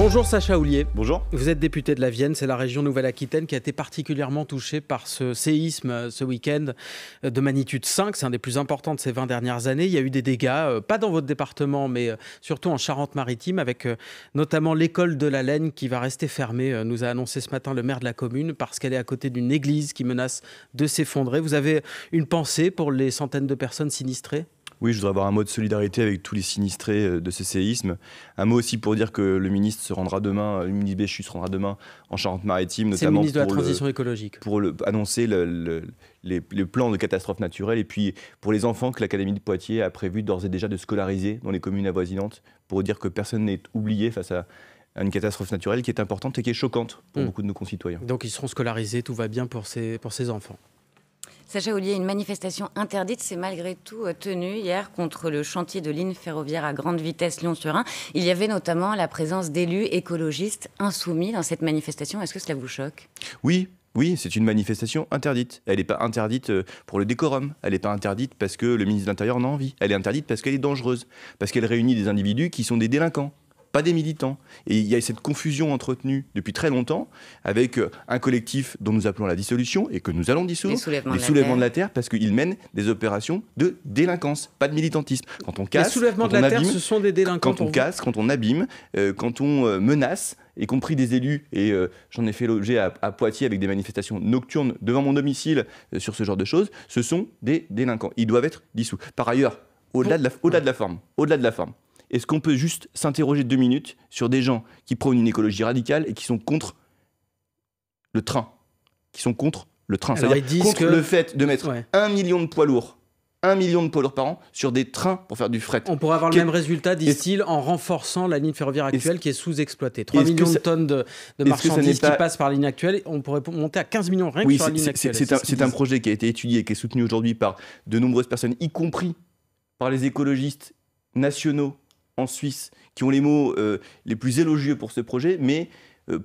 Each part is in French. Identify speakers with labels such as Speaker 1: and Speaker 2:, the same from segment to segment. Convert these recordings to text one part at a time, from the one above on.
Speaker 1: Bonjour Sacha Houlié.
Speaker 2: Bonjour.
Speaker 1: Vous êtes député de la Vienne, c'est la région Nouvelle-Aquitaine qui a été particulièrement touchée par ce séisme ce week-end de magnitude 5. C'est un des plus importants de ces 20 dernières années. Il y a eu des dégâts, pas dans votre département, mais surtout en Charente-Maritime, avec notamment l'école de la Laigne qui va rester fermée, nous a annoncé ce matin le maire de la commune, parce qu'elle est à côté d'une église qui menace de s'effondrer. Vous avez une pensée pour les centaines de personnes sinistrées ?
Speaker 2: Oui, je voudrais avoir un mot de solidarité avec tous les sinistrés de ce séisme. Un mot aussi pour dire que le ministre se rendra demain, le ministre Béchu se rendra demain en Charente-Maritime, notamment
Speaker 1: c'est le ministre de la Transition écologique.
Speaker 2: Pour annoncer les plans de catastrophes naturelles, et puis pour les enfants que l'Académie de Poitiers a prévu d'ores et déjà de scolariser dans les communes avoisinantes, pour dire que personne n'est oublié face à une catastrophe naturelle qui est importante et qui est choquante pour beaucoup de nos concitoyens.
Speaker 1: Donc ils seront scolarisés, tout va bien pour ces enfants.
Speaker 3: Sacha Houlié, une manifestation interdite s'est malgré tout tenue hier contre le chantier de ligne ferroviaire à grande vitesse Lyon-Turin. Il y avait notamment la présence d'élus écologistes insoumis dans cette manifestation. Est-ce que cela vous choque ?
Speaker 2: Oui, c'est une manifestation interdite. Elle n'est pas interdite pour le décorum. Elle n'est pas interdite parce que le ministre de l'Intérieur en a envie. Elle est interdite parce qu'elle est dangereuse. Parce qu'elle réunit des individus qui sont des délinquants, pas des militants. Et il y a cette confusion entretenue depuis très longtemps avec un collectif dont nous appelons la dissolution et que nous allons dissoudre, les soulèvements de la terre, parce qu'ils mènent des opérations de délinquance, pas de militantisme. Quand on casse,
Speaker 1: les soulèvements de la terre, ce sont des délinquants.
Speaker 2: Quand on casse, quand on abîme, quand on menace, y compris des élus, et j'en ai fait l'objet à Poitiers avec des manifestations nocturnes devant mon domicile sur ce genre de choses, ce sont des délinquants. Ils doivent être dissous. Par ailleurs, au-delà de la forme, est-ce qu'on peut juste s'interroger 2 minutes sur des gens qui prônent une écologie radicale et qui sont contre le train, c'est-à-dire contre le fait de mettre 1 million de poids lourds, 1 million de poids lourds par an sur des trains pour faire du fret.
Speaker 1: On pourrait avoir le même résultat, disent-ils, en renforçant la ligne ferroviaire actuelle qui est sous-exploitée. 3 millions de tonnes de marchandises qui passent par la ligne actuelle. On pourrait monter à 15 millions rien que sur la ligne actuelle.
Speaker 2: C'est un projet qui a été étudié et qui est soutenu aujourd'hui par de nombreuses personnes, y compris par les écologistes nationaux en Suisse, qui ont les mots les plus élogieux pour ce projet, mais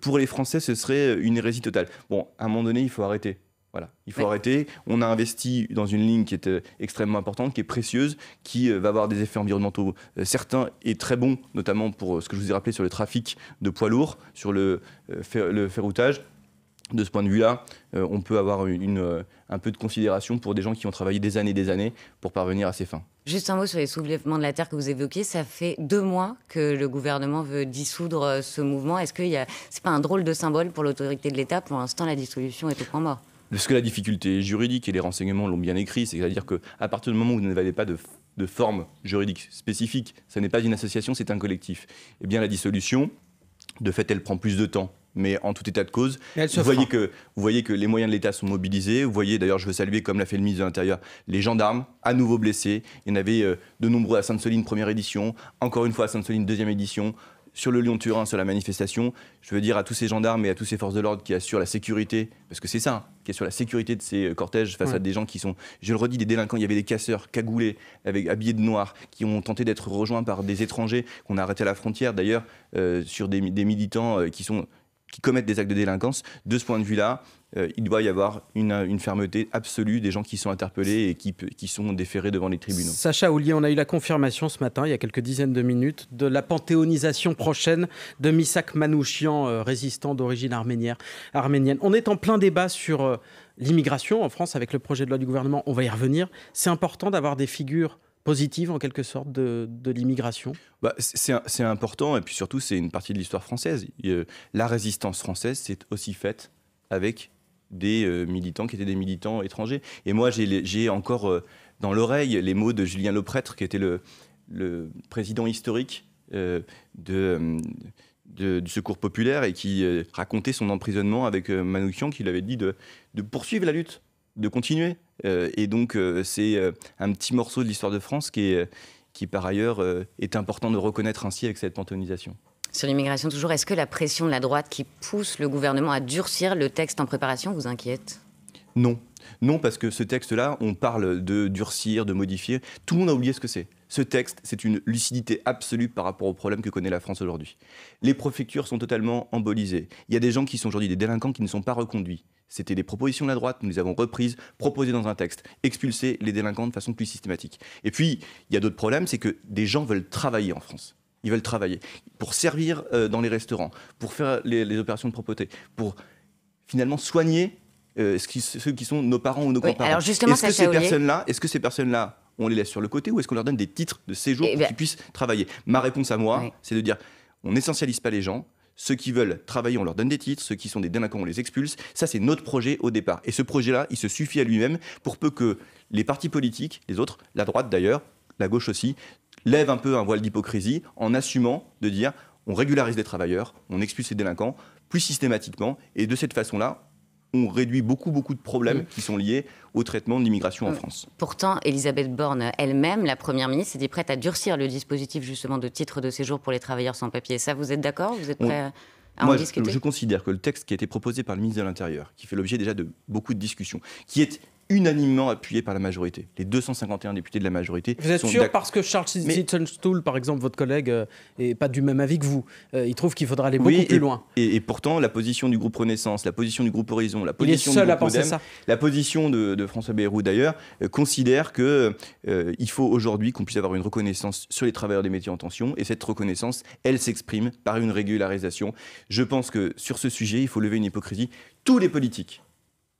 Speaker 2: pour les Français, ce serait une hérésie totale. Bon, à un moment donné, il faut arrêter. Voilà, il faut arrêter. On a investi dans une ligne qui est extrêmement importante, qui est précieuse, qui va avoir des effets environnementaux certains et très bons, notamment pour ce que je vous ai rappelé sur le trafic de poids lourds, sur le ferroutage. De ce point de vue-là, on peut avoir un peu de considération pour des gens qui ont travaillé des années pour parvenir à ces fins.
Speaker 3: Juste un mot sur les soulèvements de la terre que vous évoquiez. Ça fait 2 mois que le gouvernement veut dissoudre ce mouvement. Est-ce que c'est pas un drôle de symbole pour l'autorité de l'État ? Pour l'instant, la dissolution est au point mort.
Speaker 2: Parce que la difficulté juridique, et les renseignements l'ont bien écrit, c'est-à-dire qu'à partir du moment où vous n'avez pas de forme juridique spécifique, ça n'est pas une association, c'est un collectif. Eh bien, la dissolution, de fait, elle prend plus de temps. Mais en tout état de cause, vous voyez que les moyens de l'État sont mobilisés. Vous voyez, d'ailleurs, je veux saluer, comme l'a fait le ministre de l'Intérieur, les gendarmes, à nouveau blessés. Il y en avait de nombreux à Sainte-Soline, première édition, encore une fois à Sainte-Soline, deuxième édition. Sur le Lyon-Turin, sur la manifestation, je veux dire à tous ces gendarmes et à toutes ces forces de l'ordre qui assurent la sécurité, parce que c'est ça, qui assure la sécurité de ces cortèges face à des gens qui sont, je le redis, des délinquants. Il y avait des casseurs cagoulés, habillés de noir, qui ont tenté d'être rejoints par des étrangers qu'on a arrêtés à la frontière, d'ailleurs, sur des militants qui commettent des actes de délinquance. De ce point de vue-là, il doit y avoir une fermeté absolue des gens qui sont interpellés et qui sont déférés devant les tribunaux.
Speaker 1: Sacha Houlié, on a eu la confirmation ce matin, il y a quelques dizaines de minutes, de la panthéonisation prochaine de Misak Manouchian, résistant d'origine arménienne. On est en plein débat sur l'immigration en France avec le projet de loi du gouvernement. On va y revenir. C'est important d'avoir des figures positive en quelque sorte de l'immigration ?
Speaker 2: C'est important, et puis surtout c'est une partie de l'histoire française. La résistance française s'est aussi faite avec des militants qui étaient des militants étrangers. Et moi j'ai encore dans l'oreille les mots de Julien Lauprêtre, qui était le président historique du Secours populaire et qui racontait son emprisonnement avec Manouchian, qui lui avait dit de poursuivre la lutte, de continuer. Et donc, c'est un petit morceau de l'histoire de France qui par ailleurs, est important de reconnaître ainsi avec cette panthéonisation.
Speaker 3: Sur l'immigration toujours, est-ce que la pression de la droite qui pousse le gouvernement à durcir le texte en préparation vous inquiète ?
Speaker 2: Non. Non, parce que ce texte-là, on parle de durcir, de modifier. Tout le monde a oublié ce que c'est. Ce texte, c'est une lucidité absolue par rapport aux problèmes que connaît la France aujourd'hui. Les préfectures sont totalement embolisées. Il y a des gens qui sont aujourd'hui des délinquants qui ne sont pas reconduits. C'était des propositions de la droite, nous les avons reprises, proposées dans un texte, expulser les délinquants de façon plus systématique. Et puis, il y a d'autres problèmes, c'est que des gens veulent travailler en France. ils veulent travailler pour servir dans les restaurants, pour faire les opérations de propreté, pour finalement soigner ceux qui sont nos parents ou nos grands-parents.
Speaker 3: Alors justement,
Speaker 2: est-ce que ces personnes-là, on les laisse sur le côté ou est-ce qu'on leur donne des titres de séjour pour qu'ils puissent travailler? Ma réponse à moi, c'est de dire, on n'essentialise pas les gens. Ceux qui veulent travailler, on leur donne des titres. Ceux qui sont des délinquants, on les expulse. Ça, c'est notre projet au départ. Et ce projet-là, il se suffit à lui-même pour peu que les partis politiques, les autres, la droite d'ailleurs, la gauche aussi, lèvent un peu un voile d'hypocrisie en assumant de dire on régularise les travailleurs, on expulse les délinquants plus systématiquement. Et de cette façon-là, on réduit beaucoup de problèmes qui sont liés au traitement de l'immigration en France.
Speaker 3: Pourtant, Elisabeth Borne elle-même, la Première ministre, s'est dit prête à durcir le dispositif justement de titre de séjour pour les travailleurs sans papier. Ça, vous êtes d'accord? Vous êtes prêt à en discuter?
Speaker 2: Je considère que le texte qui a été proposé par le ministre de l'Intérieur, qui fait l'objet déjà de beaucoup de discussions, qui est unanimement appuyé par la majorité. Les 251 députés de la majorité.
Speaker 1: Vous êtes sûr parce que Charles Sitzenstuhl, par exemple, votre collègue, n'est pas du même avis que vous. Il trouve qu'il faudra aller beaucoup plus loin.
Speaker 2: Et pourtant, la position du groupe Renaissance, la position du groupe Horizon, la position du groupe Modem, la position de François Bayrou d'ailleurs, considère qu'il faut aujourd'hui qu'on puisse avoir une reconnaissance sur les travailleurs des métiers en tension. Et cette reconnaissance, elle s'exprime par une régularisation. Je pense que sur ce sujet, il faut lever une hypocrisie. Tous les politiques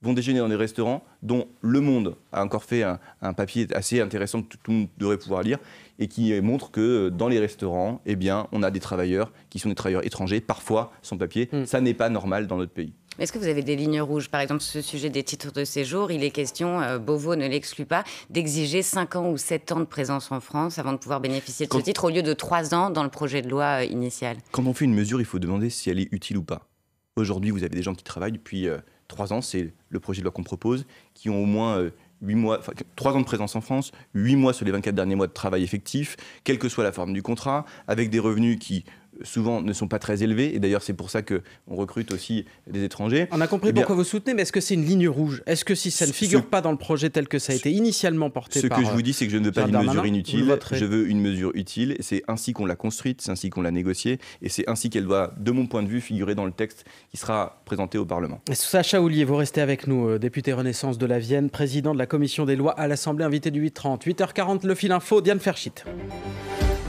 Speaker 2: vont déjeuner dans des restaurants dont Le Monde a encore fait un papier assez intéressant que tout le monde devrait pouvoir lire et qui montre que dans les restaurants, eh bien, on a des travailleurs qui sont des travailleurs étrangers, parfois sans papier. Ça n'est pas normal dans notre pays.
Speaker 3: Est-ce que vous avez des lignes rouges? Par exemple, ce sujet des titres de séjour, il est question, Beauvau ne l'exclut pas, d'exiger 5 ans ou 7 ans de présence en France avant de pouvoir bénéficier de ce titre, au lieu de 3 ans dans le projet de loi initial.
Speaker 2: Quand on fait une mesure, il faut demander si elle est utile ou pas. Aujourd'hui, vous avez des gens qui travaillent depuis 3 ans, c'est le projet de loi qu'on propose, qui ont au moins 3 ans de présence en France, 8 mois sur les 24 derniers mois de travail effectif, quelle que soit la forme du contrat, avec des revenus qui souvent ne sont pas très élevés, et d'ailleurs c'est pour ça qu'on recrute aussi des étrangers.
Speaker 1: On a compris pourquoi vous soutenez, mais est-ce que c'est une ligne rouge? Est-ce que si ça ne figure pas dans le projet tel que ça a été initialement porté par...
Speaker 2: Ce que je vous dis, c'est que je ne veux pas d'une mesure inutile, je veux une mesure utile, c'est ainsi qu'on l'a construite, c'est ainsi qu'on l'a négociée, et c'est ainsi qu'elle doit, de mon point de vue, figurer dans le texte qui sera présenté au Parlement.
Speaker 1: Sacha Houlié, vous restez avec nous, député Renaissance de la Vienne, président de la commission des lois à l'Assemblée, invité du 8h30. 8h40, le fil info, Diane Ferchit.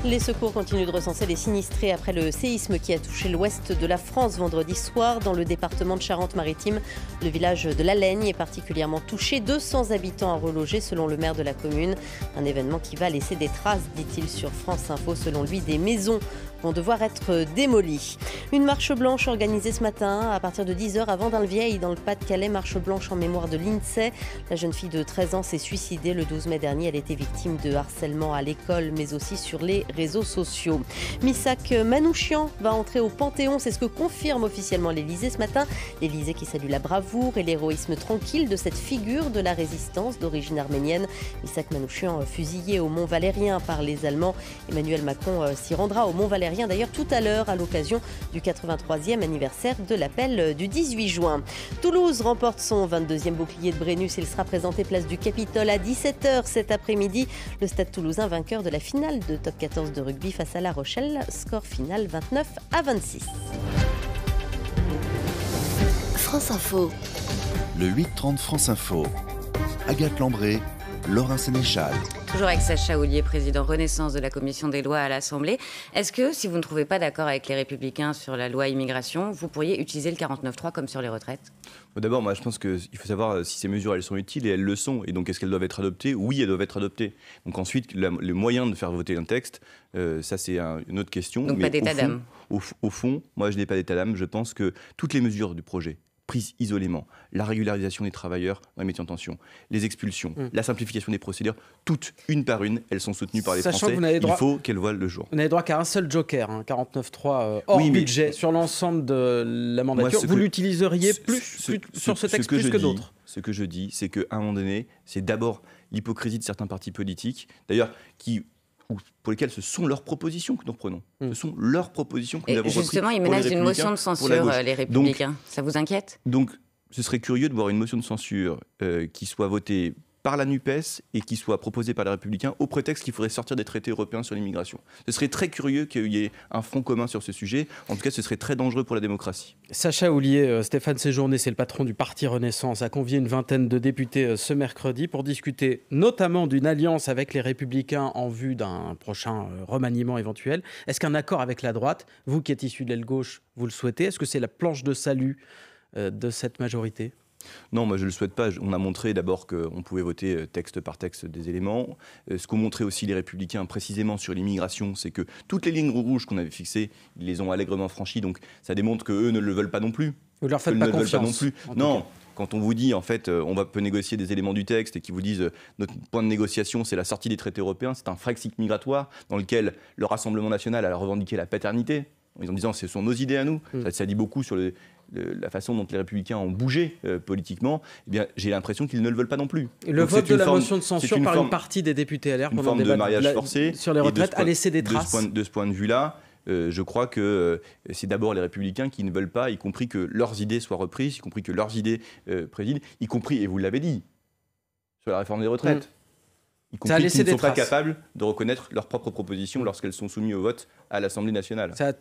Speaker 4: Les secours continuent de recenser les sinistrés après le séisme qui a touché l'ouest de la France vendredi soir. Dans le département de Charente-Maritime, le village de La Laigne est particulièrement touché. 200 habitants à reloger selon le maire de la commune. Un événement qui va laisser des traces, dit-il sur France Info. Selon lui, des maisons vont devoir être démolies. Une marche blanche organisée ce matin à partir de 10h à Vendin-le-Vieil dans le Pas-de-Calais. Marche blanche en mémoire de Lindsay. La jeune fille de 13 ans s'est suicidée le 12 mai dernier. Elle était victime de harcèlement à l'école mais aussi sur les réseaux sociaux. Missak Manouchian va entrer au Panthéon. C'est ce que confirme officiellement l'Élysée ce matin. L'Élysée qui salue la bravoure et l'héroïsme tranquille de cette figure de la résistance d'origine arménienne. Missak Manouchian fusillé au Mont Valérien par les Allemands. Emmanuel Macron s'y rendra au Mont Valérien d'ailleurs tout à l'heure à l'occasion du 83e anniversaire de l'appel du 18 juin. Toulouse remporte son 22e bouclier de Brennus. Il sera présenté place du Capitole à 17h cet après-midi. Le Stade Toulousain vainqueur de la finale de top 14 de rugby face à La Rochelle. Score final 29-26.
Speaker 5: France Info.
Speaker 6: Le 8h30 France Info. Agathe Lambré, Laurent Sénéchal.
Speaker 3: Toujours avec Sacha Houlié, président Renaissance de la Commission des lois à l'Assemblée. Est-ce que, si vous ne trouvez pas d'accord avec les Républicains sur la loi immigration, vous pourriez utiliser le 49.3 comme sur les retraites?
Speaker 2: D'abord, moi, je pense qu'il faut savoir si ces mesures, elles sont utiles, et elles le sont. Et donc, est-ce qu'elles doivent être adoptées? Oui, elles doivent être adoptées. Donc ensuite, le moyen de faire voter un texte, ça, c'est une autre question.
Speaker 3: Donc pas d'état d'âme?
Speaker 2: Au fond, moi, je n'ai pas d'état d'âme. Je pense que toutes les mesures du projet, prises isolément, la régularisation des travailleurs dans les métiers en tension, les expulsions, la simplification des procédures, toutes, une par une, elles sont soutenues par les Français. Il faut qu'elles voient le jour.
Speaker 1: Vous n'avez droit qu'à un seul joker, 49.3 hors budget, sur l'ensemble de la mandature. Vous l'utiliseriez plus sur ce texte plus que d'autres?
Speaker 2: Ce que je dis, c'est qu'à un moment donné, c'est d'abord l'hypocrisie de certains partis politiques, d'ailleurs, pour lesquels ce sont leurs propositions que nous reprenons. Ce sont leurs propositions que nous avons reprises.
Speaker 3: Justement, ils menacent d'une motion de censure, les Républicains. Ça vous inquiète?
Speaker 2: Donc, ce serait curieux de voir une motion de censure qui soit votée par la NUPES et qui soit proposé par les Républicains au prétexte qu'il faudrait sortir des traités européens sur l'immigration. Ce serait très curieux qu'il y ait un front commun sur ce sujet. En tout cas, ce serait très dangereux pour la démocratie.
Speaker 1: Sacha Houlié, Stéphane Séjourné, c'est le patron du Parti Renaissance, a convié une vingtaine de députés ce mercredi pour discuter notamment d'une alliance avec les Républicains en vue d'un prochain remaniement éventuel. Est-ce qu'un accord avec la droite, vous qui êtes issu de l'aile gauche, vous le souhaitez? Est-ce que c'est la planche de salut de cette majorité?
Speaker 2: Non, moi je ne le souhaite pas. On a montré d'abord qu'on pouvait voter texte par texte des éléments. Ce qu'ont montré aussi les Républicains précisément sur l'immigration, c'est que toutes les lignes rouges qu'on avait fixées, ils les ont allègrement franchies. Donc ça démontre qu'eux ne le veulent pas non plus.
Speaker 1: Vous leur faites pas confiance
Speaker 2: Non, quand on vous dit en fait peut négocier des éléments du texte et qu'ils vous disent notre point de négociation c'est la sortie des traités européens, c'est un Frexit migratoire dans lequel le Rassemblement national a revendiqué la paternité en disant ce sont nos idées à nous. Ça dit beaucoup sur la façon dont les Républicains ont bougé politiquement. Eh bien, j'ai l'impression qu'ils ne le veulent pas non plus.
Speaker 1: Le vote de la motion de censure par une partie des députés LR pendant le débat
Speaker 2: de mariage forcé
Speaker 1: sur les retraites a laissé des traces.
Speaker 2: De ce point de vue-là, je crois que c'est d'abord les Républicains qui ne veulent pas, y compris que leurs idées soient reprises, y compris que leurs idées président, y compris, et vous l'avez dit, sur la réforme des retraites. Y compris qu'ils ne sont pas capables de reconnaître leurs propres propositions lorsqu'elles sont soumises au vote à l'Assemblée nationale.
Speaker 1: Ça a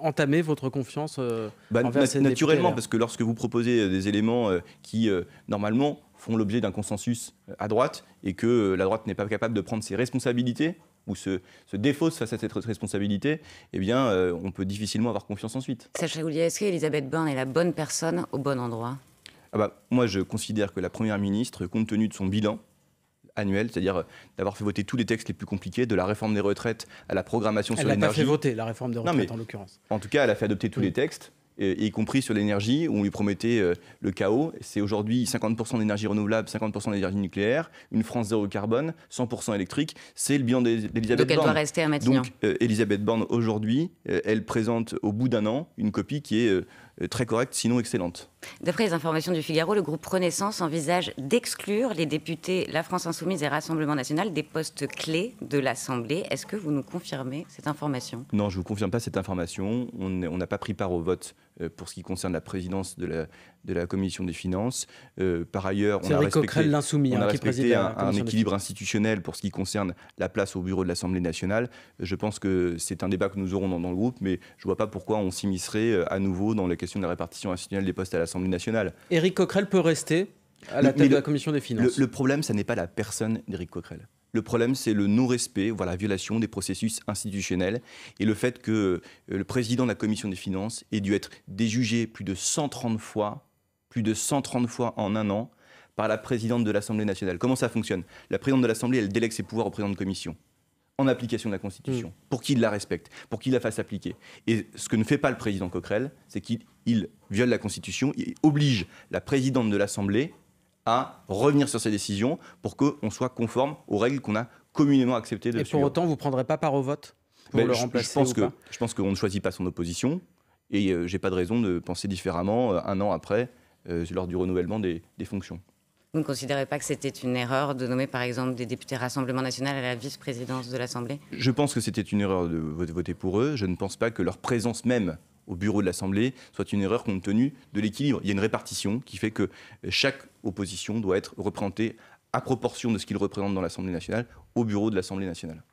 Speaker 1: entamé votre confiance envers ces
Speaker 2: naturellement,
Speaker 1: députés,
Speaker 2: parce que lorsque vous proposez des éléments qui, normalement, font l'objet d'un consensus à droite, et que la droite n'est pas capable de prendre ses responsabilités, ou se défausse face à cette responsabilité, eh bien, on peut difficilement avoir confiance ensuite.
Speaker 3: Sacha Houlié, est-ce qu'Elisabeth Borne est la bonne personne au bon endroit?
Speaker 2: Moi, je considère que la Première ministre, compte tenu de son bilan annuel, c'est-à-dire d'avoir fait voter tous les textes les plus compliqués, de la réforme des retraites à la programmation sur l'énergie.
Speaker 1: Elle n'a pas fait voter la réforme des retraites en l'occurrence.
Speaker 2: En tout cas, elle a fait adopter tous les textes, y compris sur l'énergie, où on lui promettait le chaos. C'est aujourd'hui 50% d'énergie renouvelable, 50% d'énergie nucléaire, une France zéro carbone, 100% électrique. C'est le bilan d'Elisabeth Borne.
Speaker 3: Donc elle doit rester à Matignon.
Speaker 2: Donc Elisabeth Borne, aujourd'hui, elle présente au bout d'un an une copie qui est très correcte, sinon excellente.
Speaker 3: D'après les informations du Figaro, le groupe Renaissance envisage d'exclure les députés La France Insoumise et Rassemblement National des postes clés de l'Assemblée. Est-ce que vous nous confirmez cette information?
Speaker 2: Non, je ne vous confirme pas cette information. On n'a pas pris part au vote pour ce qui concerne la présidence de la Commission des Finances. Par ailleurs, on a respecté un équilibre institutionnel pour ce qui concerne la place au bureau de l'Assemblée nationale. Je pense que c'est un débat que nous aurons dans le groupe, mais je ne vois pas pourquoi on s'immiscerait à nouveau dans la question de la répartition institutionnelle des postes à l'Assemblée nationale.
Speaker 1: Éric Coquerel peut rester à la tête de la Commission des Finances.
Speaker 2: Le problème, ce n'est pas la personne d'Éric Coquerel. Le problème, c'est le non-respect, voire la violation des processus institutionnels et le fait que le président de la Commission des Finances ait dû être déjugé plus de 130 fois en un an par la présidente de l'Assemblée nationale. Comment ça fonctionne? La présidente de l'Assemblée, elle délègue ses pouvoirs au président de commission en application de la Constitution, pour qu'il la respecte, pour qu'il la fasse appliquer. Et ce que ne fait pas le président Coquerel, c'est qu'il viole la Constitution, il oblige la présidente de l'Assemblée à revenir sur ses décisions pour qu'on soit conforme aux règles qu'on a communément acceptées de suivre.
Speaker 1: Et pour autant, vous ne prendrez pas part au vote pour le remplacer
Speaker 2: je pense qu'on ne choisit pas son opposition et je n'ai pas de raison de penser différemment un an après, lors du renouvellement des fonctions.
Speaker 3: Vous ne considérez pas que c'était une erreur de nommer par exemple des députés Rassemblement National à la vice-présidence de l'Assemblée? Je
Speaker 2: pense que c'était une erreur de voter pour eux. Je ne pense pas que leur présence même au bureau de l'Assemblée soit une erreur compte tenu de l'équilibre. Il y a une répartition qui fait que chaque opposition doit être représentée à proportion de ce qu'il représente dans l'Assemblée nationale au bureau de l'Assemblée nationale.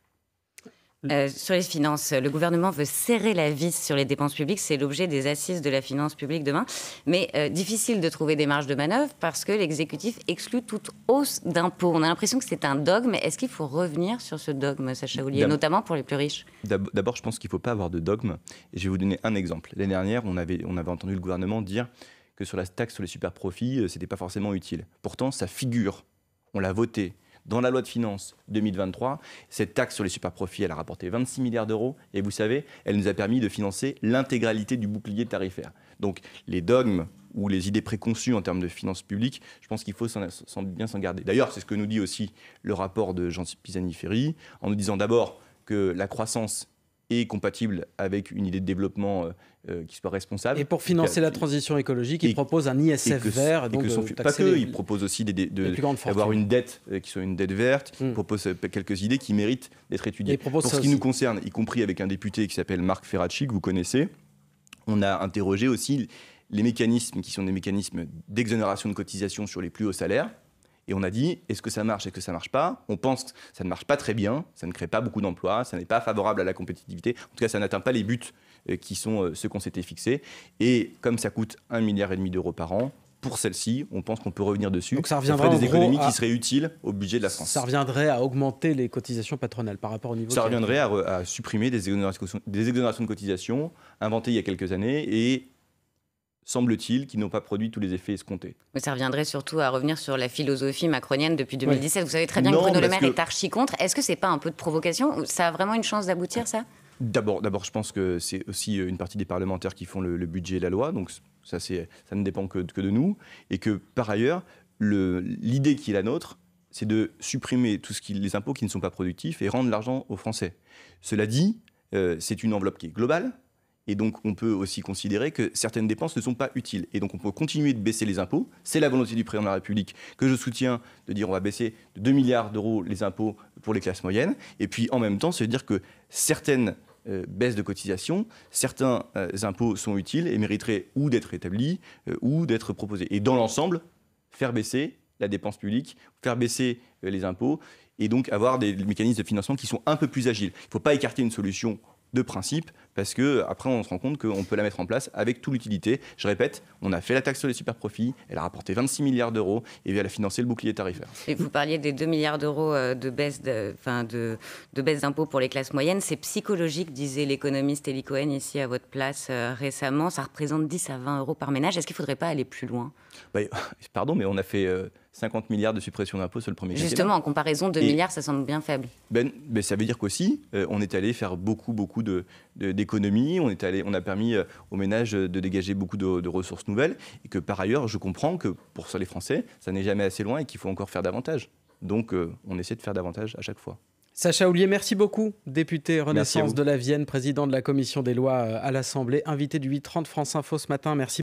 Speaker 3: Sur les finances, le gouvernement veut serrer la vis sur les dépenses publiques. C'est l'objet des assises de la finance publique demain. Mais difficile de trouver des marges de manœuvre parce que l'exécutif exclut toute hausse d'impôts. On a l'impression que c'est un dogme. Est-ce qu'il faut revenir sur ce dogme, Sacha Houlié, notamment pour les plus riches?
Speaker 2: D'abord, je pense qu'il ne faut pas avoir de dogme. Et je vais vous donner un exemple. L'année dernière, on avait entendu le gouvernement dire que sur la taxe sur les super-profits, ce n'était pas forcément utile. Pourtant, ça figure. On l'a voté. Dans la loi de finances 2023, cette taxe sur les super-profits, elle a rapporté 26 milliards d'euros. Et vous savez, elle nous a permis de financer l'intégralité du bouclier tarifaire. Donc les dogmes ou les idées préconçues en termes de finances publiques, je pense qu'il faut bien s'en garder. D'ailleurs, c'est ce que nous dit aussi le rapport de Jean Pisani-Ferry, en nous disant d'abord que la croissance est compatible avec une idée de développement qui soit responsable.
Speaker 1: Et pour financer la transition écologique, il propose un ISF vert.
Speaker 2: Pas que, il propose aussi d'avoir une dette qui soit une dette verte. Il propose quelques idées qui méritent d'être étudiées. Pour ce qui nous concerne, y compris avec un député qui s'appelle Marc Ferracci, que vous connaissez, on a interrogé aussi les mécanismes qui sont des mécanismes d'exonération de cotisations sur les plus hauts salaires. Et on a dit, est-ce que ça marche, est-ce que ça ne marche pas? On pense que ça ne marche pas très bien, ça ne crée pas beaucoup d'emplois, ça n'est pas favorable à la compétitivité. En tout cas, ça n'atteint pas les buts qui sont ceux qu'on s'était fixés. Et comme ça coûte 1,5 milliard d'euros par an, pour celle-ci, on pense qu'on peut revenir dessus.
Speaker 1: Donc ça reviendrait
Speaker 2: ferait des économies qui seraient utiles au budget de la France.
Speaker 1: Ça reviendrait à augmenter les cotisations patronales par rapport au niveau.
Speaker 2: Ça reviendrait à supprimer des exonérations de cotisations inventées il y a quelques années et semble-t-il, qui n'ont pas produit tous les effets escomptés.
Speaker 3: Mais ça reviendrait surtout à revenir sur la philosophie macronienne depuis 2017. Oui. Vous savez très bien que
Speaker 2: Non,
Speaker 3: Bruno Le Maire est archi contre. Est-ce que c'est pas un peu de provocation? Ça a vraiment une chance d'aboutir, ça?
Speaker 2: D'abord, je pense que c'est aussi une partie des parlementaires qui font le budget et la loi, donc ça ne dépend que de nous. Et que par ailleurs, l'idée qui est la nôtre, c'est de supprimer les impôts qui ne sont pas productifs et rendre l'argent aux Français. Cela dit, c'est une enveloppe qui est globale. Et donc, on peut aussi considérer que certaines dépenses ne sont pas utiles. Et donc, on peut continuer de baisser les impôts. C'est la volonté du président de la République que je soutiens, de dire on va baisser de 2 milliards d'euros les impôts pour les classes moyennes. Et puis, en même temps, se dire que certaines baisses de cotisation, certains impôts sont utiles et mériteraient ou d'être établis ou d'être proposés. Et dans l'ensemble, faire baisser la dépense publique, faire baisser les impôts et donc avoir des mécanismes de financement qui sont un peu plus agiles. Il ne faut pas écarter une solution de principe, parce qu'après on se rend compte qu'on peut la mettre en place avec toute l'utilité. Je répète, on a fait la taxe sur les super-profits, elle a rapporté 26 milliards d'euros et elle a financé le bouclier tarifaire.
Speaker 3: Et vous parliez des 2 milliards d'euros de baisse d'impôts pour les classes moyennes. C'est psychologique, disait l'économiste Elie Cohen ici à votre place récemment. Ça représente 10 à 20 euros par ménage. Est-ce qu'il ne faudrait pas aller plus loin?
Speaker 2: Pardon, mais on a fait 50 milliards de suppression d'impôts sur le premier quinquennat.
Speaker 3: Justement, en comparaison, 2 milliards, ça semble bien faible.
Speaker 2: Ça veut dire qu'aussi, on est allé faire beaucoup d'économies. On a permis aux ménages de dégager beaucoup de ressources nouvelles. Et que par ailleurs, je comprends que pour les Français, ça n'est jamais assez loin et qu'il faut encore faire davantage. Donc, on essaie de faire davantage à chaque fois.
Speaker 1: Sacha Houlié, merci beaucoup. Député Renaissance de la Vienne, président de la commission des lois à l'Assemblée, invité du 8h30 France Info ce matin. Merci.